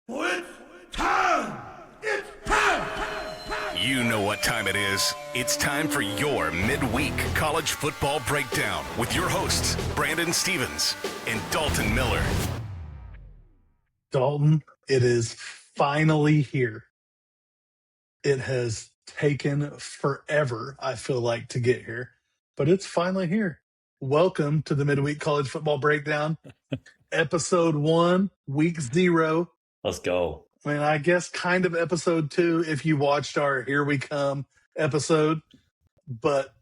It's time! It's time! You know what time it is. It's time for your midweek college football breakdown with your hosts, Brandon Stevens and Dalton Miller. Dalton, it is finally here. It has taken forever, I feel like, to get here, but it's finally here. Welcome to the Midweek College Football Breakdown, Episode 1, Week 0. Let's go. I mean, I guess kind of Episode 2 if you watched our Here We Come episode. But,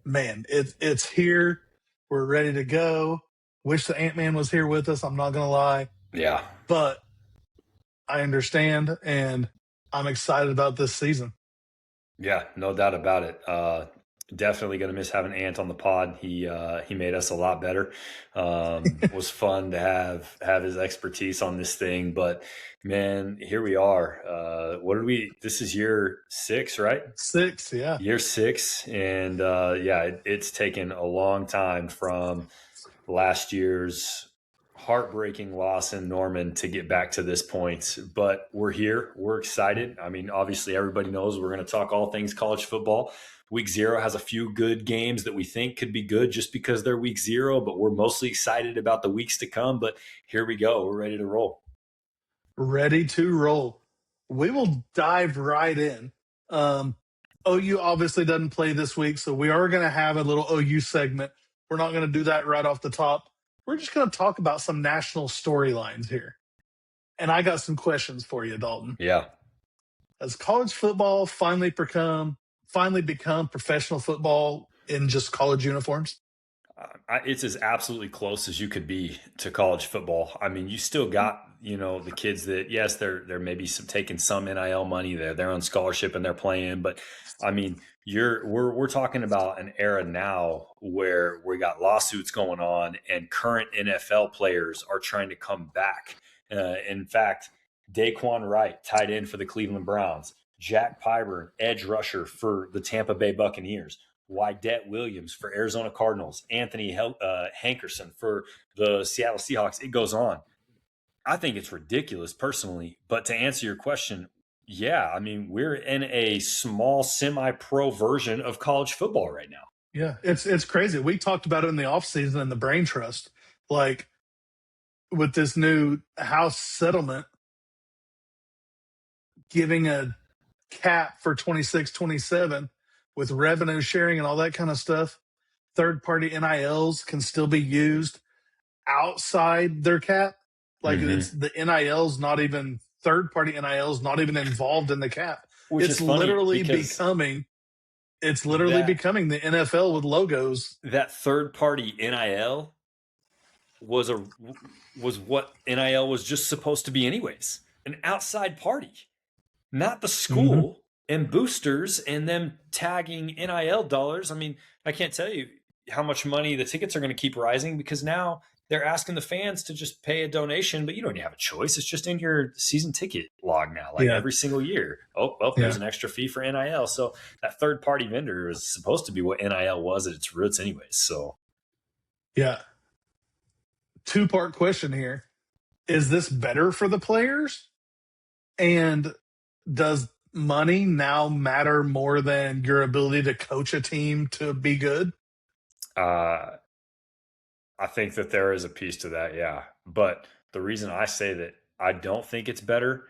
man, it's here. We're ready to go. Wish the Ant-Man was here with us, I'm not going to lie. Yeah. But I understand, and I'm excited about this season. Yeah, no doubt about it. Definitely going to miss having Ant on the pod. He made us a lot better. Was fun to have his expertise on this thing. But, man, here we are. This is year 6, right? 6, yeah. Year 6. And, it's taken a long time from last year's heartbreaking loss in Norman to get back to this point, but we're here. We're excited. I mean, obviously everybody knows we're going to talk all things college football. Week 0 has a few good games that we think could be good just because they're week 0, but we're mostly excited about the weeks to come. But here we go. We're ready to roll. Ready to roll. We will dive right in. OU obviously doesn't play this week, so we are going to have a little OU segment. We're not going to do that right off the top. We're just going to talk about some national storylines here. And I got some questions for you, Dalton. Yeah. Has college football finally become professional football in just college uniforms? It's as absolutely close as you could be to college football. I mean, you still got, the kids that, yes, they're maybe taking some NIL money. They're on scholarship and they're playing. But, I mean, we're talking about an era now where we got lawsuits going on and current NFL players are trying to come back. In fact, Daquan Wright, tight end for the Cleveland Browns, Jack Pyburn, edge rusher for the Tampa Bay Buccaneers, Wydett Williams for Arizona Cardinals, Anthony Hankerson for the Seattle Seahawks. It goes on. I think it's ridiculous personally, but to answer your question, yeah, I mean, we're in a small semi-pro version of college football right now. Yeah, it's crazy. We talked about it in the offseason in the Brain Trust, like with this new House settlement giving a cap for 26-27 with revenue sharing and all that kind of stuff. Third-party NILs can still be used outside their cap. Like it's the NILs, not even third-party NILs, not even involved in the cap. It's literally becoming the NFL with logos. That third-party NIL was what NIL was just supposed to be anyways. An outside party, not the school and boosters and them tagging NIL dollars. I mean, I can't tell you how much money the tickets are going to keep rising because now they're asking the fans to just pay a donation, but you don't even have a choice. It's just in your season ticket log now, every single year. There's an extra fee for NIL. So that third-party vendor is supposed to be what NIL was at its roots anyways. So, yeah. 2-part question here. Is this better for the players? And does money now matter more than your ability to coach a team to be good? I think that there is a piece to that, yeah. But the reason I say that I don't think it's better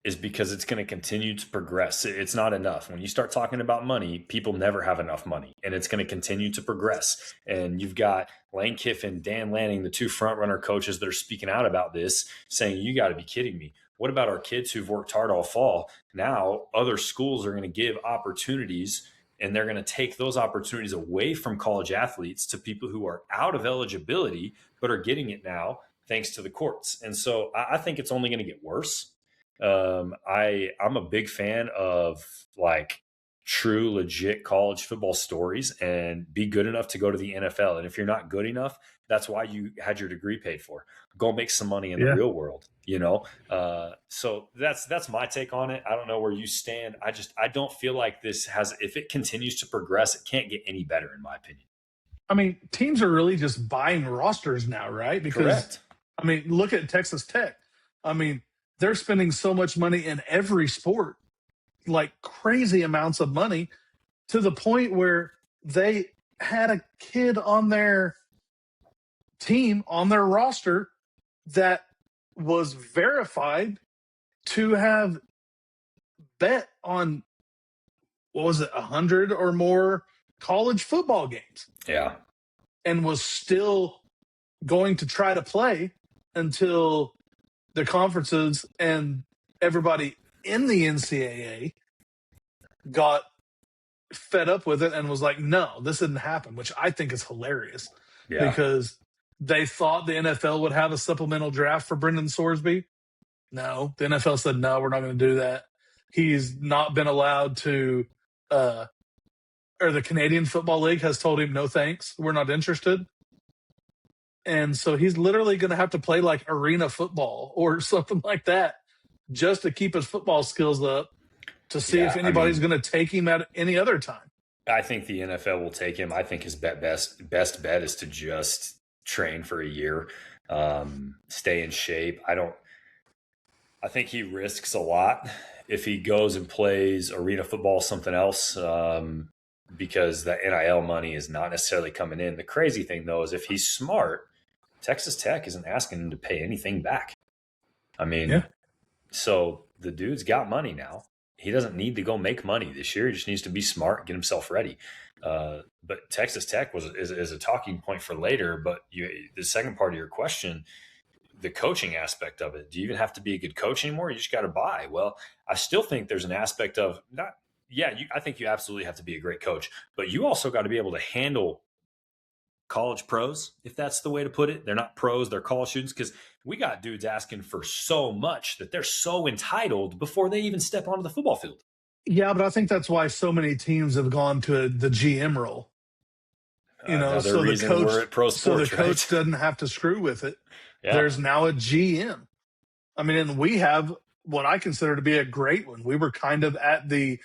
is because it's going to continue to progress. It's not enough. When you start talking about money, people never have enough money, and it's going to continue to progress. And you've got Lane Kiffin, Dan Lanning, the 2 front-runner coaches that are speaking out about this, saying, you got to be kidding me. What about our kids who've worked hard all fall? Now other schools are going to give opportunities, and they're going to take those opportunities away from college athletes to people who are out of eligibility but are getting it now thanks to the courts. And so I think it's only going to get worse. I'm a big fan of true, legit college football stories and be good enough to go to the NFL. And if you're not good enough, that's why you had your degree paid for. Go make some money in the real world, So that's my take on it. I don't know where you stand. I don't feel like this if it continues to progress, it can't get any better in my opinion. I mean, teams are really just buying rosters now, right? Because, correct. I mean, look at Texas Tech. I mean, they're spending so much money in every sport, like crazy amounts of money, to the point where they had a kid on their team, on their roster, that was verified to have bet on, what was it, 100 or more college football games. Yeah. And was still going to try to play until the conferences and everybody in the NCAA got fed up with it and was like, no, this didn't happen, which I think is hilarious. Yeah. Because they thought the NFL would have a supplemental draft for Brendan Sorsby. No, the NFL said, no, we're not going to do that. He's not been allowed to, or the Canadian Football League has told him, no thanks, we're not interested. And so he's literally going to have to play like arena football or something like that just to keep his football skills up, to see if anybody's going to take him at any other time. I think the NFL will take him. I think his best bet is to just train for a year, stay in shape. I think he risks a lot if he goes and plays arena football, something else, because that NIL money is not necessarily coming in. The crazy thing, though, is if he's smart, Texas Tech isn't asking him to pay anything back. I mean, So the dude's got money now. He doesn't need to go make money this year. He just needs to be smart, get himself ready. But Texas Tech is a talking point for later. But the second part of your question, the coaching aspect of it, do you even have to be a good coach anymore? You just got to buy. Well, I still think there's an aspect of I think you absolutely have to be a great coach, but you also got to be able to handle college pros, if that's the way to put it. They're not pros, they're college students, because we got dudes asking for so much that they're so entitled before they even step onto the football field. Yeah, but I think that's why so many teams have gone to the GM role. So the coach doesn't have to screw with it. Yeah. There's now a GM. I mean, and we have what I consider to be a great one. We were kind of at the,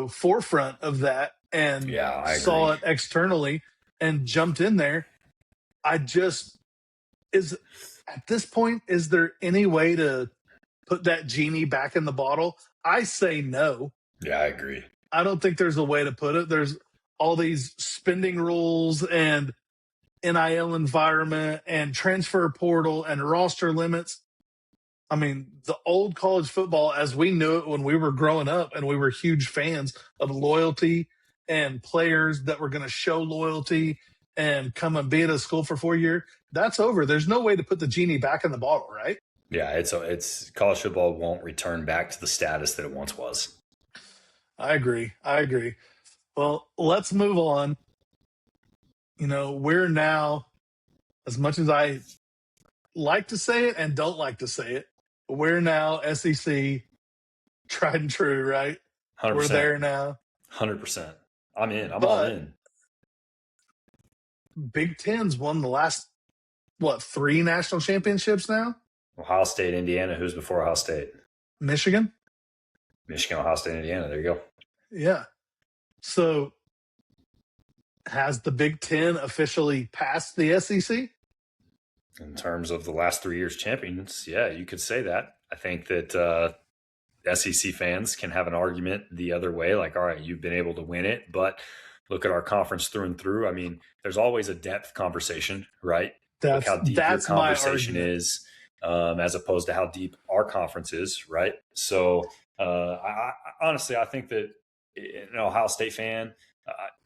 forefront of that and saw it externally and jumped in there. At this point, is there any way to put that genie back in the bottle? I say no. Yeah, I agree. I don't think there's a way to put it. There's all these spending rules and NIL environment and transfer portal and roster limits. I mean, the old college football as we knew it when we were growing up, and we were huge fans of loyalty and players that were going to show loyalty and come and be at a school for 4 years, that's over. There's no way to put the genie back in the bottle, right? Yeah, it's college football won't return back to the status that it once was. I agree. Well, let's move on. We're now, as much as I like to say it and don't like to say it, we're now SEC tried and true, right? 100%. We're there now. 100%. I'm in. I'm all in. Big Ten's won the last, 3 national championships now? Ohio State, Indiana. Who's before Ohio State? Michigan, Ohio State, Indiana. There you go. Yeah. So has the Big Ten officially passed the SEC? In terms of the last 3 years champions, yeah, you could say that. I think that SEC fans can have an argument the other way, like, all right, you've been able to win it, but look at our conference through and through. I mean, there's always a depth conversation, right? Look how deep your conversation is, as opposed to how deep our conference is, right? So I honestly, I think that an Ohio State fan,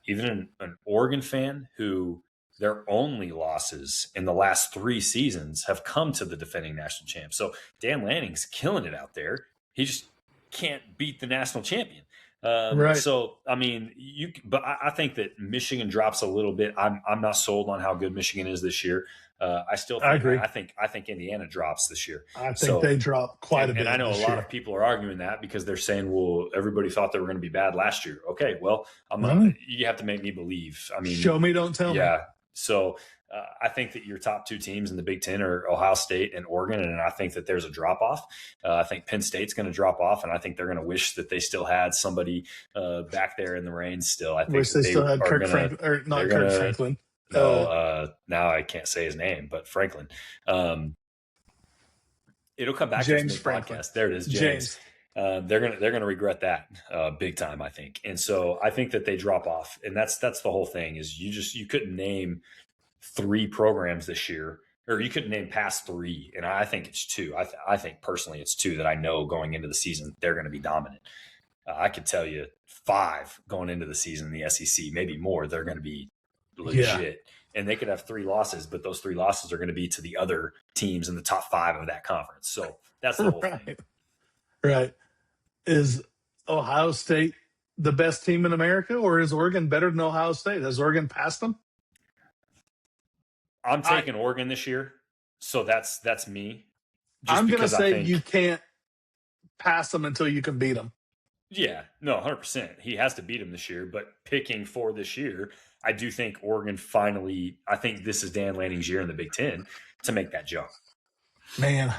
even an Oregon fan who their only losses in the last 3 seasons have come to the defending national champ. So Dan Lanning's killing it out there. He just can't beat the national champion. Right. So, I mean, but I think that Michigan drops a little bit. I'm not sold on how good Michigan is this year. I agree. I think Indiana drops this year. I think they drop quite a bit. And I know a lot of people are arguing that because they're saying, well, everybody thought they were going to be bad last year. Okay, well, you have to make me believe. I mean, show me, don't tell me. Yeah. So I think that your top 2 teams in the Big Ten are Ohio State and Oregon, and I think that there's a drop-off. I think Penn State's going to drop off, and I think they're going to wish that they still had somebody back there in the reins still. I think wish they still had Kirk Franklin. No, now I can't say his name, but Franklin. It'll come back to us James Franklin. mid-podcast. There it is, James. They're gonna regret that big time, I think. And so I think that they drop off, and that's the whole thing. Is you couldn't name 3 programs this year, or you couldn't name past 3, and I think it's 2. I think personally it's 2 that I know going into the season they're going to be dominant. I could tell you 5 going into the season in the SEC, maybe more. They're going to be legit, and they could have 3 losses, but those 3 losses are going to be to the other teams in the top 5 of that conference. So that's the whole thing. Right. Is Ohio State the best team in America, or is Oregon better than Ohio State? Has Oregon passed them? I'm taking Oregon this year, so that's me. I'm going to say you can't pass them until you can beat them. Yeah, no, 100%. He has to beat them this year, but picking for this year, I do think Oregon finally – I think this is Dan Lanning's year in the Big Ten to make that jump. Man,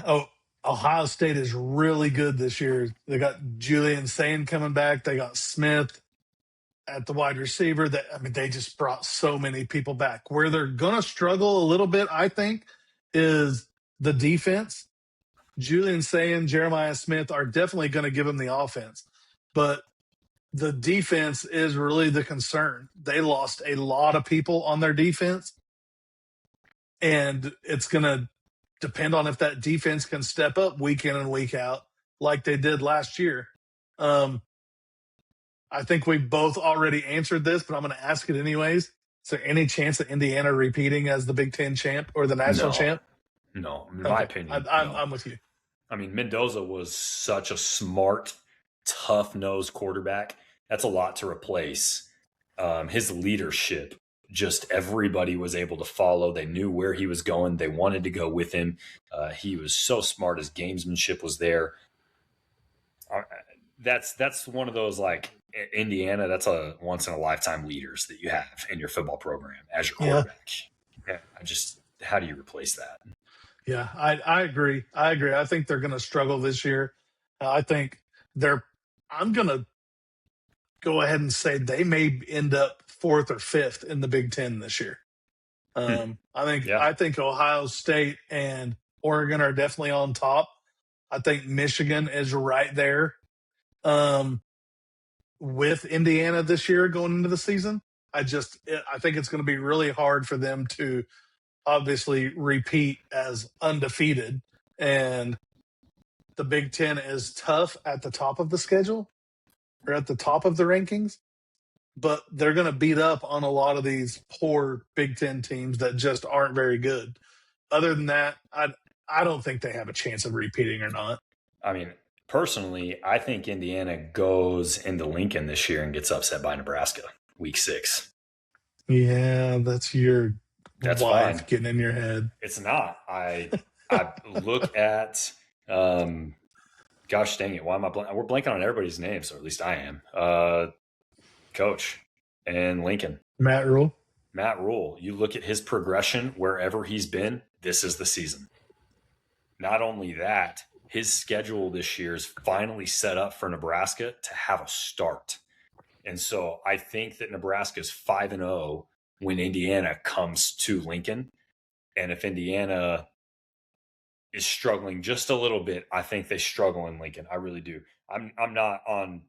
Ohio State is really good this year. They got Julian Sayin coming back. They got Smith at the wide receiver. They just brought so many people back. Where they're going to struggle a little bit, I think, is the defense. Julian Sayin, Jeremiah Smith are definitely going to give them the offense. But the defense is really the concern. They lost a lot of people on their defense, and it's going to depend on if that defense can step up week in and week out like they did last year. I think we both already answered this, but I'm going to ask it anyways. Is there any chance of Indiana repeating as the Big Ten champ or the national champ? No, in my opinion. I'm with you. I mean, Mendoza was such a smart, tough-nosed quarterback. That's a lot to replace. His leadership, just everybody was able to follow. They knew where he was going. They wanted to go with him. He was so smart. His gamesmanship was there. That's one of those, like, Indiana, that's a once-in-a-lifetime leaders that you have in your football program as your quarterback. Yeah. How do you replace that? Yeah, I agree. I think they're going to struggle this year. I think I'm going to go ahead and say they may end up 4th or 5th in the Big Ten this year. I think Ohio State and Oregon are definitely on top. I think Michigan is right there with Indiana this year going into the season. I think it's going to be really hard for them to obviously repeat as undefeated, and the Big Ten is tough at the top of the schedule or at the top of the rankings, but they're going to beat up on a lot of these poor Big Ten teams that just aren't very good. Other than that, I don't think they have a chance of repeating or not. I mean, personally, I think Indiana goes into Lincoln this year and gets upset by Nebraska week 6. Yeah, that's wife fine. Getting in your head. It's not. I look at gosh dang it, why am I we're blanking on everybody's names, or at least I am. Coach in Lincoln. Matt Rule. You look at his progression wherever he's been, this is the season. Not only that, his schedule this year is finally set up for Nebraska to have a start. And so I think that Nebraska's 5-0 when Indiana comes to Lincoln. And if Indiana is struggling just a little bit, I think they struggle in Lincoln. I really do. I'm not on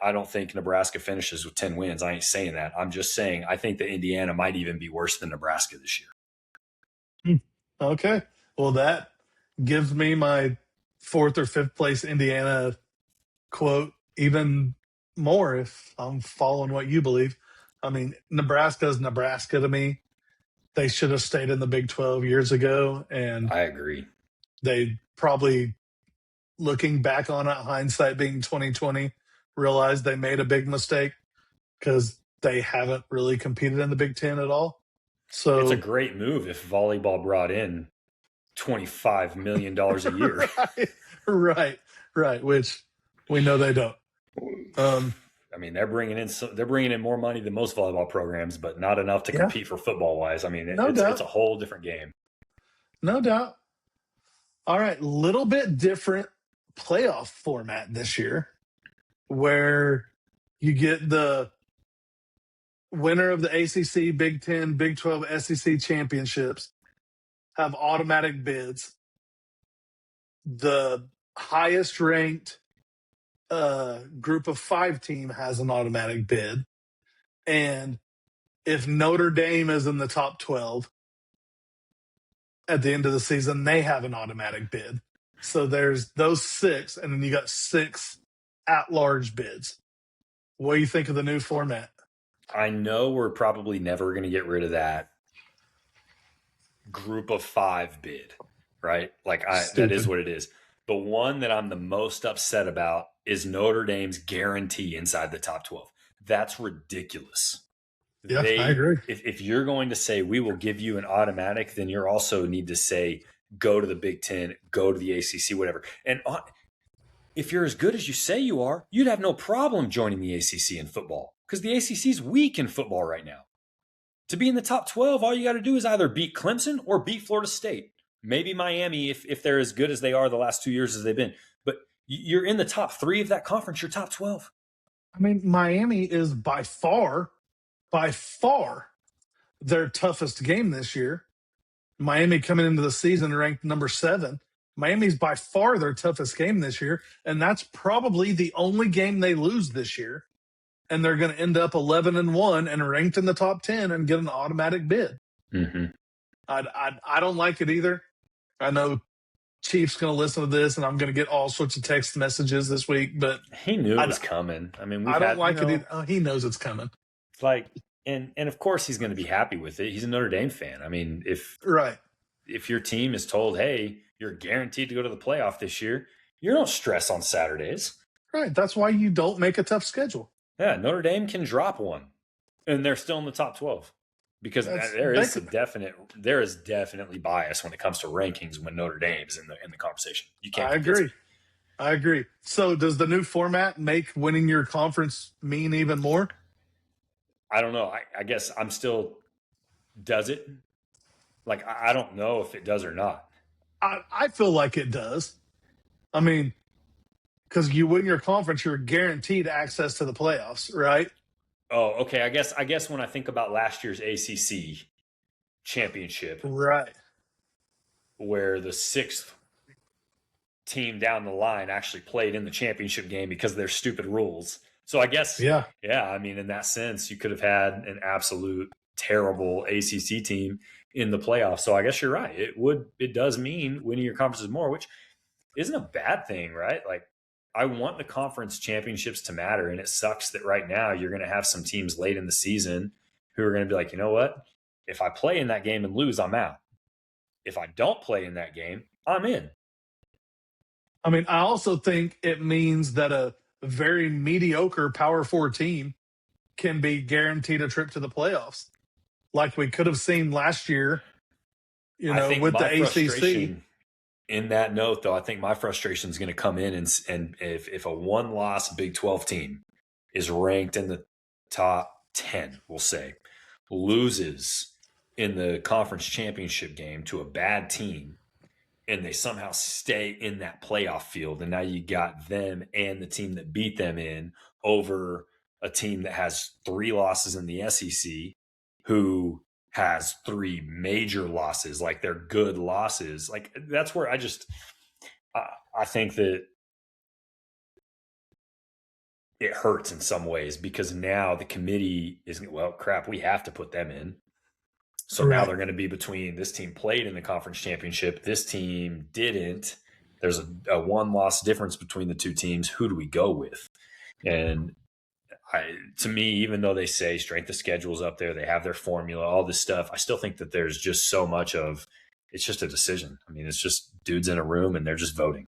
I don't think Nebraska finishes with 10 wins. I ain't saying that. I'm just saying I think that Indiana might even be worse than Nebraska this year. Okay. Well, that gives me my 4th or 5th place Indiana quote even more if I'm following what you believe. I mean, Nebraska is Nebraska to me. They should have stayed in the Big 12 years ago, and I agree. They probably, looking back on it, hindsight being 2020, realized they made a big mistake because they haven't really competed in the Big Ten at all. So it's a great move if volleyball brought in $25 million a year. Right. Which we know they don't. I mean, they're bringing in more money than most volleyball programs, but not enough to compete for football wise. I mean, it's a whole different game. No doubt. All right, little bit different playoff format this year, where you get the winner of the ACC, Big 10, Big 12, SEC championships have automatic bids. the highest ranked group of 5 team has an automatic bid. And if Notre Dame is in the top 12 at the end of the season, they have an automatic bid. So there's those 6, and then you got 6 at-large bids. What do you think of the new format? I know we're probably never going to get rid of that group of 5 bid, right? Like that is what it is. But one that I'm the most upset about is Notre Dame's guarantee inside the top 12. That's ridiculous. Yeah, I agree. If you're going to say we will give you an automatic, then you also need to say go to the Big Ten, go to the ACC, whatever. And if you're as good as you say you are, you'd have no problem joining the ACC in football because the ACC is weak in football right now. To be in the top 12, all you got to do is either beat Clemson or beat Florida State. Maybe Miami if they're as good as they are the last 2 years as they've been. But you're in the top 3 of that conference, you're top 12. I mean, Miami is by far their toughest game this year. Miami coming into the season ranked number 7. Miami's by far their toughest game this year, and that's probably the only game they lose this year. And they're going to end up 11-1 and ranked in the top 10 and get an automatic bid. Mm-hmm. I don't like it either. I know Chief's going to listen to this, and I'm going to get all sorts of text messages this week. But he knew it was coming. I mean, I don't like it either. Oh, he knows it's coming. Like, and of course he's going to be happy with it. He's a Notre Dame fan. I mean, if your team is told, hey, you're guaranteed to go to the playoff this year, you don't stress on Saturdays. Right. That's why you don't make a tough schedule. Yeah, Notre Dame can drop one, and they're still in the top 12 because there is definitely bias when it comes to rankings when Notre Dame's in the conversation. You can't. I agree. So, does the new format make winning your conference mean even more? I don't know. I guess I'm still. Does it? Like, I don't know if it does or not. I feel like it does. I mean, because you win your conference, you're guaranteed access to the playoffs, right? Oh, okay. I guess when I think about last year's ACC championship, right, where the 6th team down the line actually played in the championship game because of their stupid rules. So I guess, yeah. I mean, in that sense, you could have had an absolute terrible ACC team in the playoffs. So I guess you're right. It does mean winning your conferences more, which isn't a bad thing, right? Like, I want the conference championships to matter, and it sucks that right now you're going to have some teams late in the season who are going to be like, you know what? If I play in that game and lose, I'm out. If I don't play in that game, I'm in. I mean, I also think it means that a very mediocre Power 4 team can be guaranteed a trip to the playoffs, like we could have seen last year, with the ACC. In that note, though, I think my frustration is going to come in and if a one-loss Big 12 team is ranked in the top 10, we'll say, loses in the conference championship game to a bad team, and they somehow stay in that playoff field, and now you got them and the team that beat them in over a team that has 3 losses in the SEC who has 3 major losses, like they're good losses. Like, that's where I think that it hurts in some ways because now the committee is, well, crap, we have to put them in. So now they're going to be between this team played in the conference championship, this team didn't. There's a 1-loss difference between the 2 teams. Who do we go with? And to me, even though they say strength of schedule is up there, they have their formula, all this stuff, I still think that there's just so much of it's just a decision. I mean, it's just dudes in a room and they're just voting.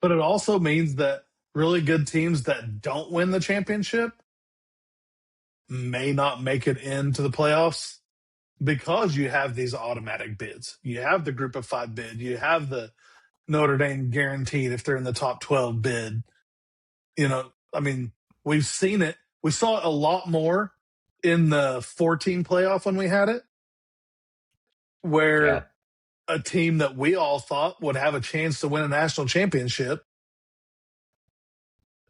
But it also means that really good teams that don't win the championship may not make it into the playoffs because you have these automatic bids. You have the group of 5 bid. You have the Notre Dame guaranteed if they're in the top 12 bid. I mean, we've seen it. We saw it a lot more in the 14 playoff when we had it, where a team that we all thought would have a chance to win a national championship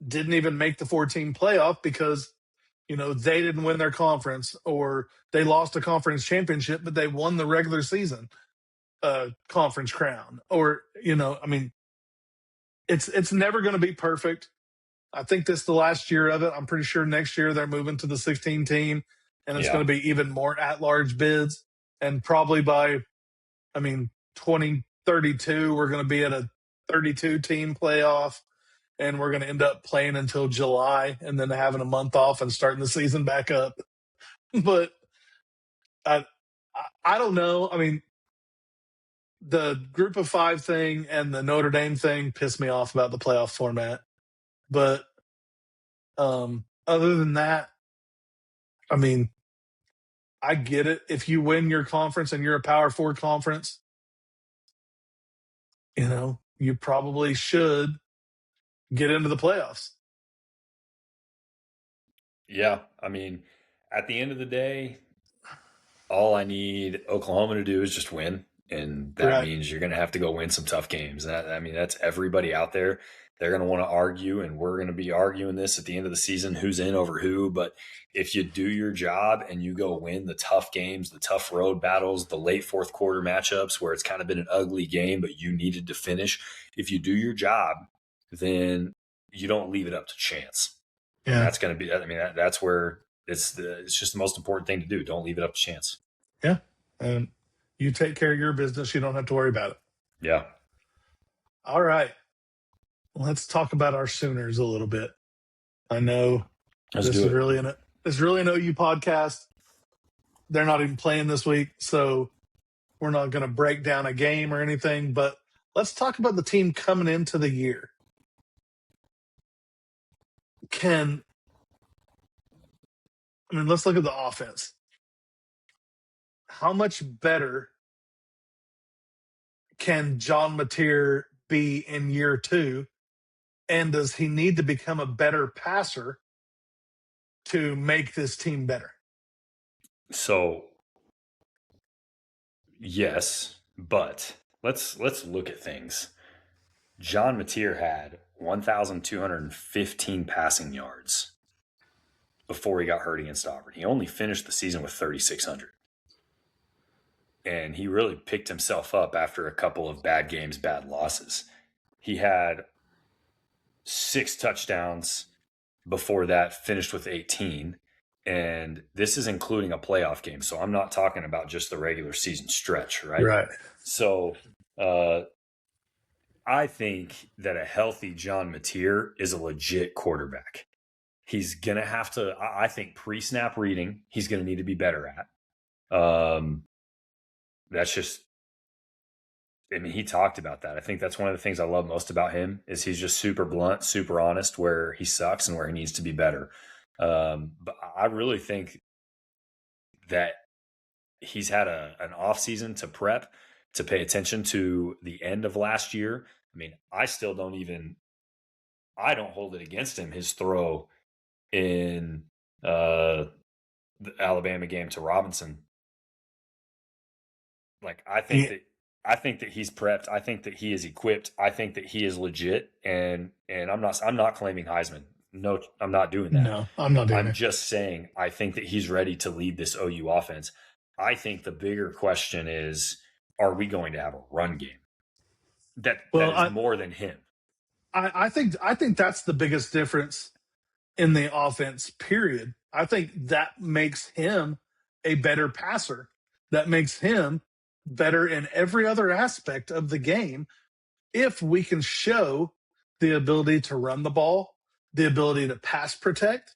didn't even make the 14 playoff because, they didn't win their conference or they lost a conference championship, but they won the regular season. a conference crown, or I mean, it's never going to be perfect. I think this is the last year of it. I'm pretty sure next year they're moving to the 16 team, and it's Yeah. going to be even more at-large bids. And probably by, 2032, we're going to be at a 32 team playoff, and we're going to end up playing until July and then having a month off and starting the season back up. But I don't know. I mean, the group of five thing and the Notre Dame thing pissed me off about the playoff format. But other than that, I mean, I get it. If you win your conference and you're a Power Four conference, you probably should get into the playoffs. Yeah. I mean, at the end of the day, all I need Oklahoma to do is just win. And that Right. means you're going to have to go win some tough games. That's everybody out there. They're going to want to argue, and we're going to be arguing this at the end of the season, who's in over who. But if you do your job and you go win the tough games, the tough road battles, the late fourth quarter matchups where it's kind of been an ugly game, but you needed to finish, if you do your job, then you don't leave it up to chance. And that's going to be, that's where it's just the most important thing to do. Don't leave it up to chance. Yeah. And you take care of your business. You don't have to worry about it. Yeah. All right. Let's talk about our Sooners a little bit. I know this is really an OU podcast. They're not even playing this week, so we're not going to break down a game or anything, but let's talk about the team coming into the year. Let's look at the offense. How much better can John Mateer be in year 2? And does he need to become a better passer to make this team better? So, yes, but let's look at things. John Mateer had 1,215 passing yards before he got hurt against Auburn. He only finished the season with 3,600. And he really picked himself up after a couple of bad games, bad losses. He had 6 touchdowns before that, finished with 18. And this is including a playoff game. So I'm not talking about just the regular season stretch, right? Right. So I think that a healthy John Mateer is a legit quarterback. He's going to have to, I think, pre-snap reading, he's going to need to be better at. That's just, he talked about that. I think that's one of the things I love most about him is he's just super blunt, super honest where he sucks and where he needs to be better. But I really think that he's had an off season to prep, to pay attention to the end of last year. I still don't hold it against him. His throw in the Alabama game to Robinson. I think that he's prepped. I think that he is equipped. I think that he is legit. And I'm not claiming Heisman. No, I'm not doing that. No, I'm not doing it. I'm just saying I think that he's ready to lead this OU offense. I think the bigger question is, are we going to have a run game that is more than him? I think that's the biggest difference in the offense, period. I think that makes him a better passer. That makes him better in every other aspect of the game if we can show the ability to run the ball, the ability to pass protect,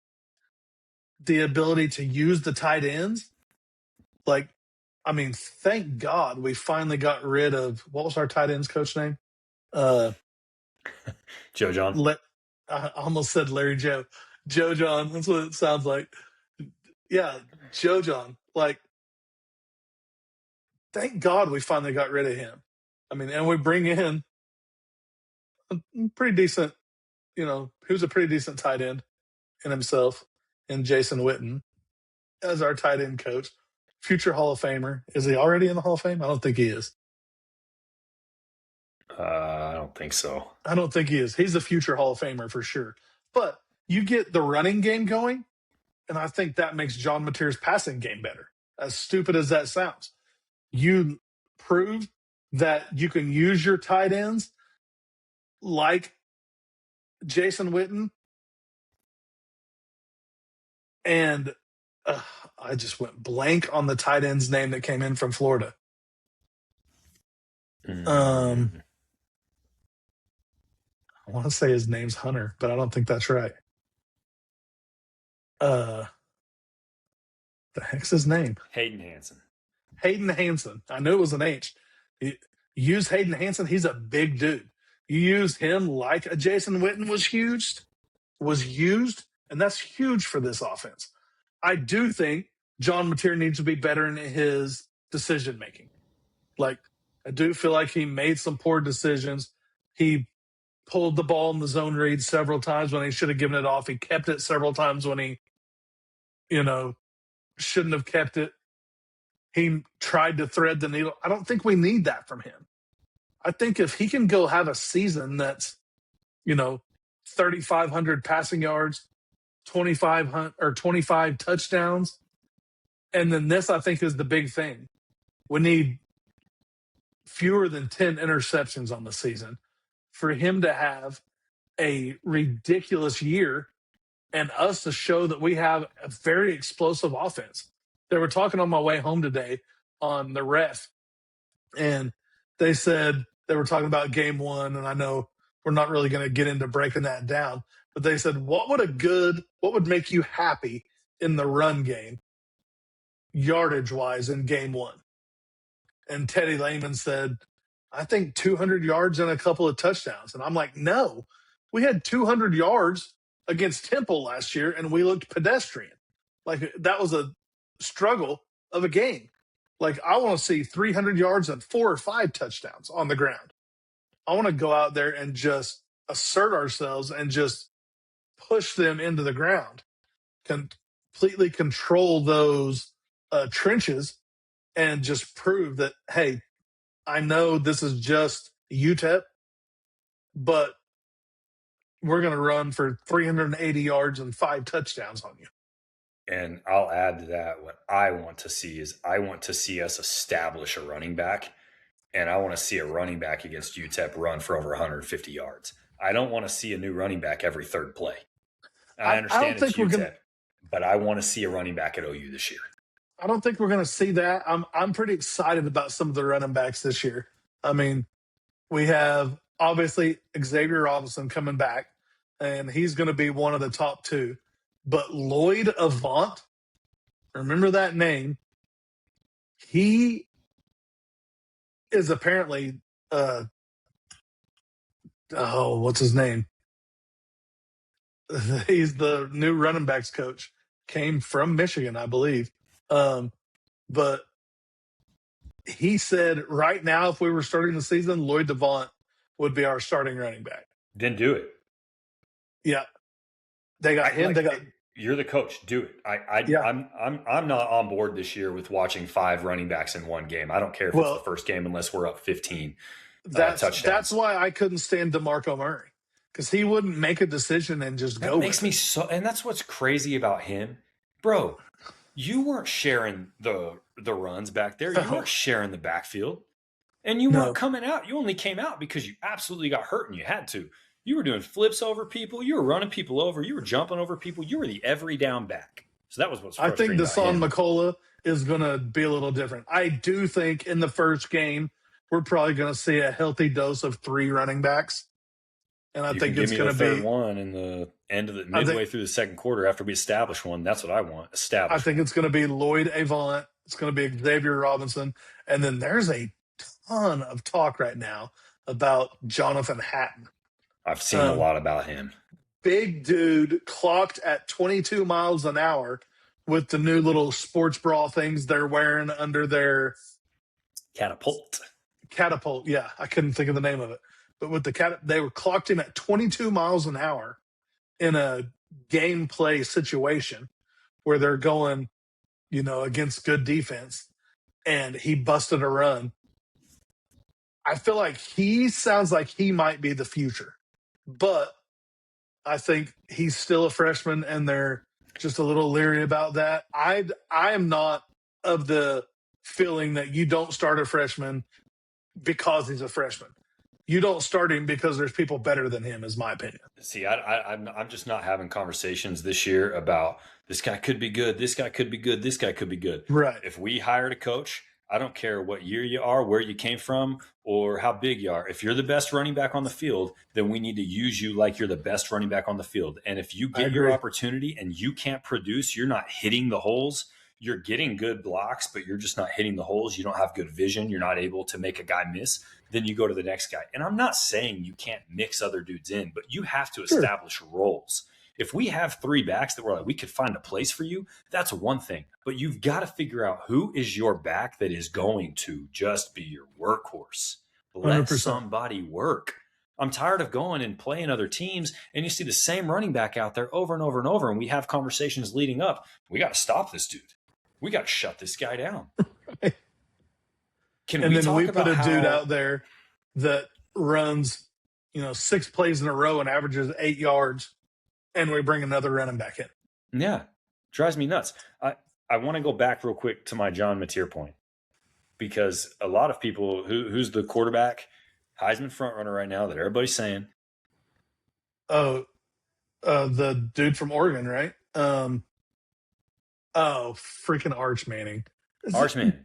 the ability to use the tight ends. Thank God we finally got rid of, what was our tight ends coach name? Joe John. I almost said Larry Joe. Joe John, that's what it sounds like. Yeah, Joe John. Thank God we finally got rid of him. And we bring in a pretty decent, who's a pretty decent tight end in himself, in Jason Witten as our tight end coach. Future Hall of Famer. Is he already in the Hall of Fame? I don't think he is. I don't think so. I don't think he is. He's a future Hall of Famer for sure. But you get the running game going, and I think that makes John Mateer's passing game better. As stupid as that sounds. You prove that you can use your tight ends like Jason Witten and I just went blank on the tight end's name that came in from Florida. I want to say his name's Hunter, but I don't think that's right. The heck's his name? Hayden Hansen. Hayden Hansen. I knew it was an H. You use Hayden Hansen. He's a big dude. You use him like a Jason Witten was used, and that's huge for this offense. I do think John Mateer needs to be better in his decision making. Like, I do feel like he made some poor decisions. He pulled the ball in the zone read several times when he should have given it off. He kept it several times when he, shouldn't have kept it. He tried to thread the needle. I don't think we need that from him. I think if he can go have a season that's, 3,500 passing yards, 25 touchdowns, and then this, I think, is the big thing. We need fewer than 10 interceptions on the season for him to have a ridiculous year and us to show that we have a very explosive offense. They were talking on my way home today on the ref, and they said they were talking about game one, and I know we're not really going to get into breaking that down, but they said, what would make you happy in the run game, yardage-wise, in game one? And Teddy Lehman said, I think 200 yards and a couple of touchdowns. And I'm like, no, we had 200 yards against Temple last year, and we looked pedestrian. Like, that was a struggle of a game. Like, I want to see 300 yards and 4 or 5 touchdowns on the ground. I want to go out there and just assert ourselves and just push them into the ground, completely control those trenches, and just prove that, hey, I know this is just UTEP, but we're going to run for 380 yards and 5 touchdowns on you. And I'll add to that, what I want to see is I want to see us establish a running back, and I want to see a running back against UTEP run for over 150 yards. I don't want to see a new running back every third play. I understand it's UTEP, but I want to see a running back at OU this year. I don't think we're going to see that. I'm pretty excited about some of the running backs this year. I mean, we have obviously Xavier Robinson coming back, and he's going to be one of the top 2. But Lloyd Avant, remember that name? He is apparently, what's his name? He's the new running backs coach. Came from Michigan, I believe. But he said right now, if we were starting the season, Lloyd Devant would be our starting running back. Then do it. Yeah. They got him. You're the coach. Do it. I'm not on board this year with watching 5 running backs in one game. I don't care if it's the first game unless we're up 15 touchdowns. That's why I couldn't stand DeMarco Murray, because he wouldn't make a decision and just go. That makes me so, and that's what's crazy about him, bro. You weren't sharing the runs back there. You weren't sharing the backfield, and you weren't coming out. You only came out because you absolutely got hurt and you had to. You were doing flips over people. You were running people over. You were jumping over people. You were the every down back. So that was what's frustrating. I think Deshaun McCullough is going to be a little different. I do think in the first game, we're probably going to see a healthy dose of 3 running backs. And I think it's going to be one in the end of the midway through the second quarter after we establish one. That's what I want. I think it's going to be Lloyd Avant. It's going to be Xavier Robinson. And then there's a ton of talk right now about Jonathan Hatton. I've seen a lot about him. Big dude, clocked at 22 miles an hour with the new little sports bra things they're wearing under their catapult. Yeah, I couldn't think of the name of it. But with they were clocked him at 22 miles an hour in a gameplay situation where they're going, against good defense, and he busted a run. I feel like he sounds like he might be the future, but I think he's still a freshman, and they're just a little leery about that. I am not of the feeling that you don't start a freshman because he's a freshman. You don't start him because there's people better than him, is my opinion. See, I'm just not having conversations this year about this guy could be good, this guy could be good, this guy could be good. Right. If we hired a coach, I don't care what year you are, where you came from, or how big you are. If you're the best running back on the field, then we need to use you like you're the best running back on the field. And if you get your opportunity and you can't produce, you're not hitting the holes. You're getting good blocks, but you're just not hitting the holes. You don't have good vision. You're not able to make a guy miss. Then you go to the next guy. And I'm not saying you can't mix other dudes in, but you have to establish roles. If we have 3 backs that we're like, we could find a place for you, that's one thing. But you've got to figure out who is your back that is going to just be your workhorse. Let 100%. somebody work. I'm tired of going and playing other teams, and you see the same running back out there over and over and over, and we have conversations leading up. We got to stop this dude. We got to shut this guy down. And then we put a dude out there that runs, 6 plays in a row and averages 8 yards, and we bring another running back in. Yeah, drives me nuts. I want to go back real quick to my John Mateer point, because a lot of people who's the quarterback, Heisman frontrunner right now that everybody's saying. Oh, the dude from Oregon, right? Freaking Arch Manning. Arch Manning.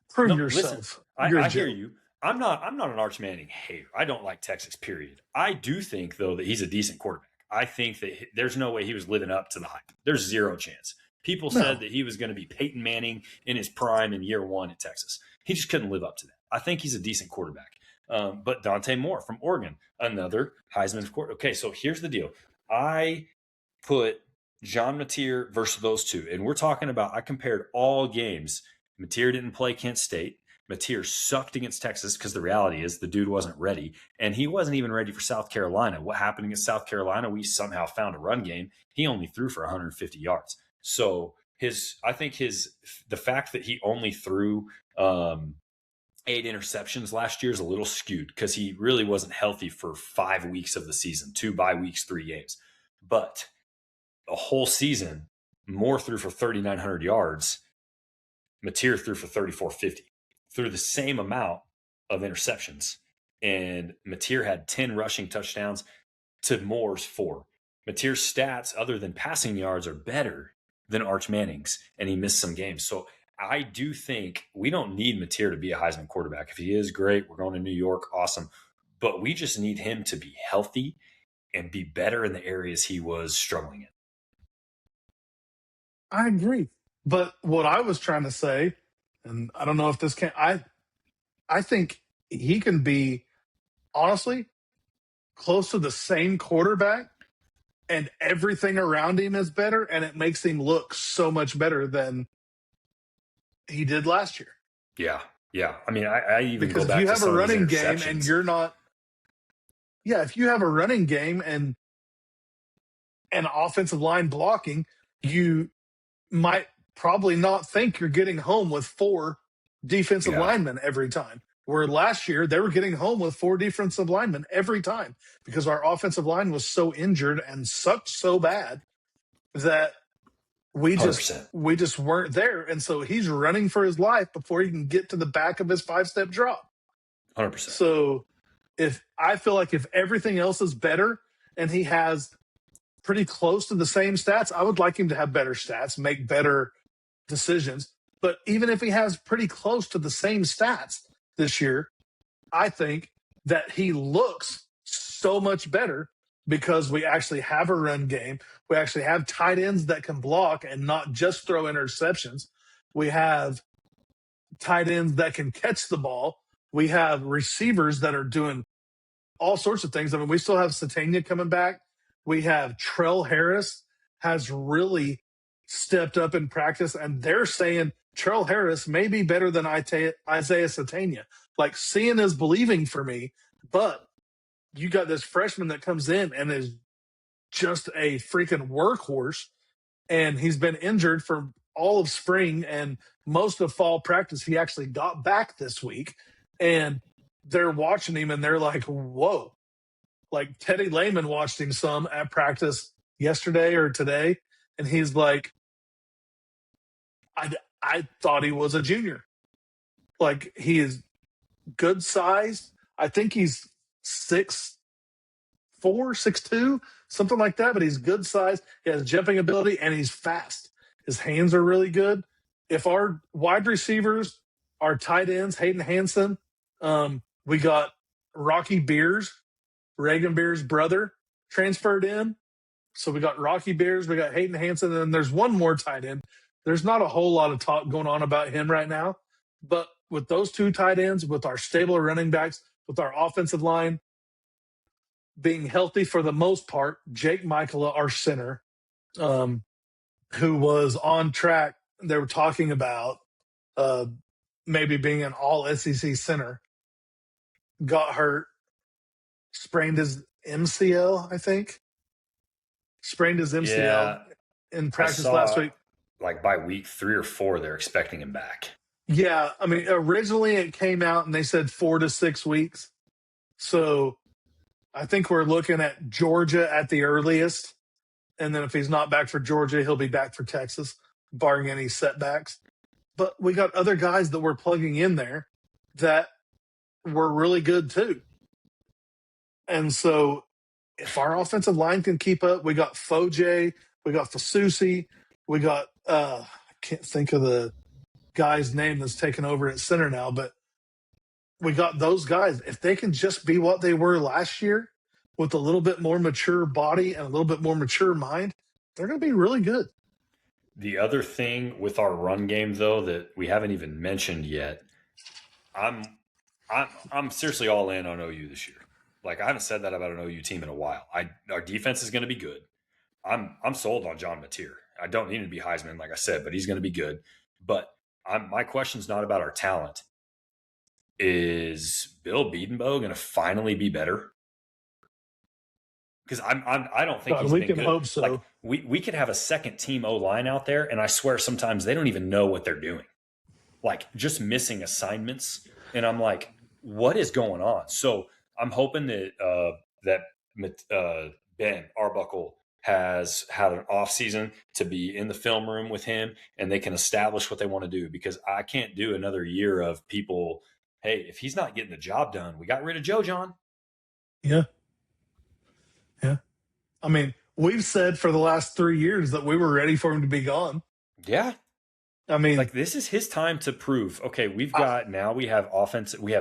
Prove yourself. Listen, I hear you. I'm not an Arch Manning hater. I don't like Texas, period. I do think, though, that he's a decent quarterback. I think that there's no way he was living up to the hype. There's zero chance. People said that he was going to be Peyton Manning in his prime in year 1 at Texas. He just couldn't live up to that. I think he's a decent quarterback. But Dante Moore from Oregon, another Heisman quarterback. Okay, so here's the deal. I put John Mateer versus those two, and we're talking about, I compared all games. Mateer didn't play Kent State. Mateer sucked against Texas because the reality is the dude wasn't ready, and he wasn't even ready for South Carolina. What happened against South Carolina? We somehow found a run game. He only threw for 150 yards. So the fact that he only threw 8 interceptions last year is a little skewed because he really wasn't healthy for 5 weeks of the season, 2 bye weeks, 3 games. But a whole season, Moore threw for 3,900 yards. Mateer threw for 3,450. Threw the same amount of interceptions. And Mateer had 10 rushing touchdowns to Moore's 4. Mateer's stats, other than passing yards, are better than Arch Manning's, and he missed some games. So I do think we don't need Mateer to be a Heisman quarterback. If he is, great. We're going to New York. Awesome. But we just need him to be healthy and be better in the areas he was struggling in. I agree. But what I was trying to say, and I don't know if this can, I think he can be, honestly, close to the same quarterback, and everything around him is better, and it makes him look so much better than he did last year. Yeah. I mean, I even because go back if you to have some a of his running game interceptions. and you're not, if you have a running game and offensive line blocking, you might probably not think you're getting home with 4 defensive linemen every time. Where last year they were getting home with 4 defensive linemen every time because our offensive line was so injured and sucked so bad that we just weren't there. And so he's running for his life before he can get to the back of his 5-step drop. 100%. So I feel like if everything else is better and he has pretty close to the same stats, I would like him to have better stats, make better decisions. But even if he has pretty close to the same stats this year, I think that he looks so much better because we actually have a run game. We actually have tight ends that can block and not just throw interceptions. We have tight ends that can catch the ball. We have receivers that are doing all sorts of things. I mean, we still have Satania coming back. We have Trell Harris has really stepped up in practice, and they're saying Trell Harris may be better than Isaiah Satania. Like, seeing is believing for me, but you got this freshman that comes in and is just a freaking workhorse, and he's been injured for all of spring and most of fall practice. He actually got back this week, and they're watching him, and they're like, whoa. Like, Teddy Lehman watched him some at practice yesterday or today, and he's like, I thought he was a junior. Like, he is good size. I think he's 6'4", 6'2", something like that, but he's good size. He has jumping ability, and he's fast. His hands are really good. If our wide receivers, our tight ends, Hayden Hansen, we got Rocky Beers, Reagan Beers' brother, transferred in. So we got Rocky Beers, we got Hayden Hansen, and then there's one more tight end. There's not a whole lot of talk going on about him right now. But with those two tight ends, with our stable of running backs, with our offensive line being healthy for the most part, Jake Michaela, our center, who was on track, they were talking about maybe being an all SEC center, got hurt, sprained his MCL, I think. Sprained his MCL Yeah, in practice last week. Like by week 3 or 4, they're expecting him back. Yeah, I mean, originally it came out and they said 4 to 6 weeks. So I think we're looking at Georgia at the earliest. And then if he's not back for Georgia, he'll be back for Texas, barring any setbacks. But we got other guys that we're plugging in there that were really good too. And so if our offensive line can keep up, we got Foje, we got Fasusi, we got I can't think of the guy's name that's taken over at center now, but we got those guys. If they can just be what they were last year with a little bit more mature body and a little bit more mature mind, they're going to be really good. The other thing with our run game, though, that we haven't even mentioned yet, I'm seriously all in on OU this year. Like, I haven't said that about an OU team in a while. Our defense is going to be good. I'm sold on John Mateer. I don't need him to be Heisman, like I said, but he's going to be good. But my question's not about our talent. Is Bill Biedenbow going to finally be better? Because I don't think he's we been can good. hope so. Like, we could have a second team O-line out there, and I swear sometimes they don't even know what they're doing. Like, just missing assignments. And I'm like, what is going on? So I'm hoping that Ben Arbuckle has had an off season to be in the film room with him, and they can establish what they want to do, because I can't do another year of people, hey, if he's not getting the job done, we got rid of Joe John. Yeah. Yeah. I mean, we've said for the last 3 years that we were ready for him to be gone. Yeah. I mean, like, this is his time to prove, okay, we have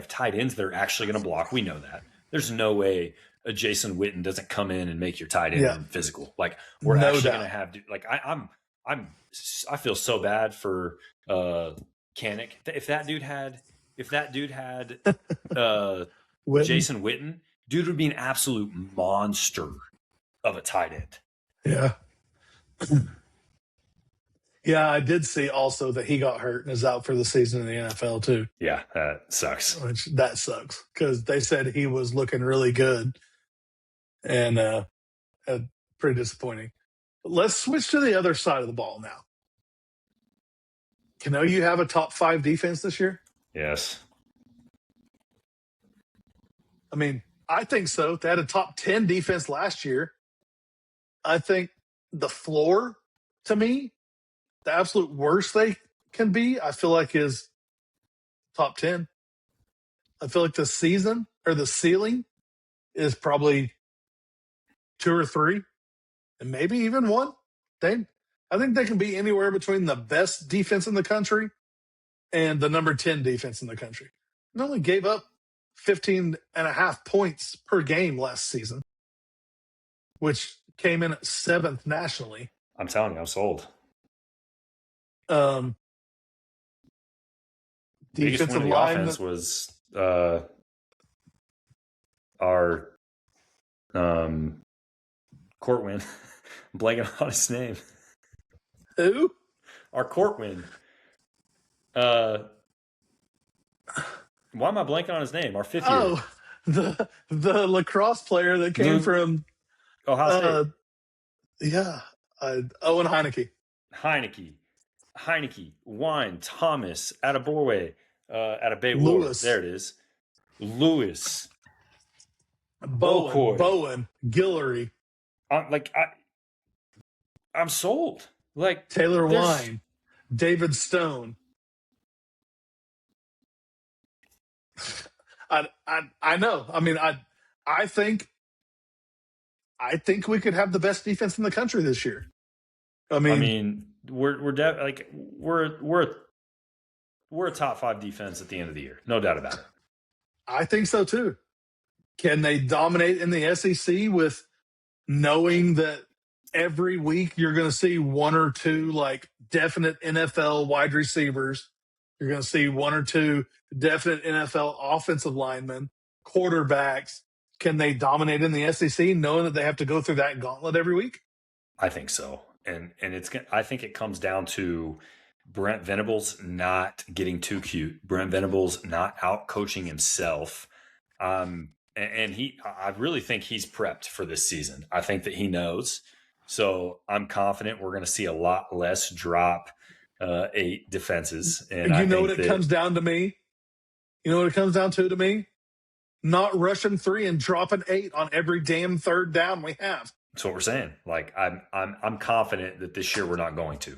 tight ends that are actually going to block. We know that. There's no way a Jason Witten doesn't come in and make your tight end physical. Like, we're actually going to have, like, I feel so bad for Kanik. If that dude had Jason Witten, dude would be an absolute monster of a tight end. Yeah. Yeah, I did see also that he got hurt and is out for the season in the NFL too. Yeah, that sucks. That sucks, because they said he was looking really good, and pretty disappointing. Let's switch to the other side of the ball now. Can OU have a top 5 defense this year? Yes. I mean, I think so. They had a top 10 defense last year. I think the floor, to me, the absolute worst they can be, I feel like, is top 10. I feel like the season or the ceiling is probably 2 or 3, and maybe even 1. I think they can be anywhere between the best defense in the country and the number 10 defense in the country. They only gave up 15.5 points per game last season, which came in at 7th nationally. I'm telling you, I'm sold. Biggest win of the offense was our court win. I'm blanking on his name. Who? Our court win. Why am I blanking on his name? Our 5th year. Oh, the lacrosse player that came from Ohio State. Yeah, Owen Heineke. Heineke, Wine, Thomas, Attaborwe, Attabayward. Lewis. There it is. Lewis. Bowen, Guillory. I'm sold. Like, Taylor Wine, David Stone. I know. I mean, I think we could have the best defense in the country this year. I mean, we're a top 5 defense at the end of the year, no doubt about it. I think so too. Can they dominate in the SEC with knowing that every week you're going to see one or two like definite NFL wide receivers? You're going to see one or two definite NFL offensive linemen, quarterbacks. Can they dominate in the SEC knowing that they have to go through that gauntlet every week? I think so. And I think it comes down to Brent Venables not getting too cute. Brent Venables not out coaching himself. And I really think he's prepped for this season. I think that he knows. So I'm confident we're going to see a lot less drop 8 defenses. And you know what it comes down to me? You know what it comes down to me? Not rushing 3 and dropping 8 on every damn third down we have. That's what we're saying. Like I'm confident that this year we're not going to.